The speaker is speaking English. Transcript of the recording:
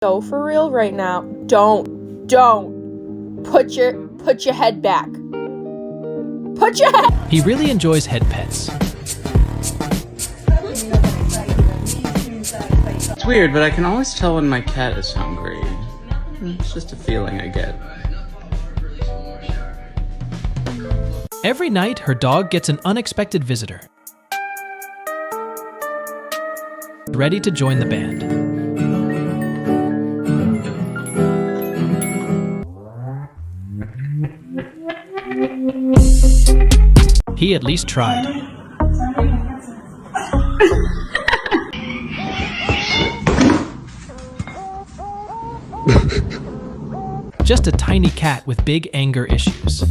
So for real right now, don't put your head back. Put your head. He really enjoys head pets. It's weird, but I can always tell when my cat is hungry. It's just a feeling I get. Every night, her dog gets an unexpected visitor. Ready to join the band. He at least tried. Just a tiny cat with big anger issues.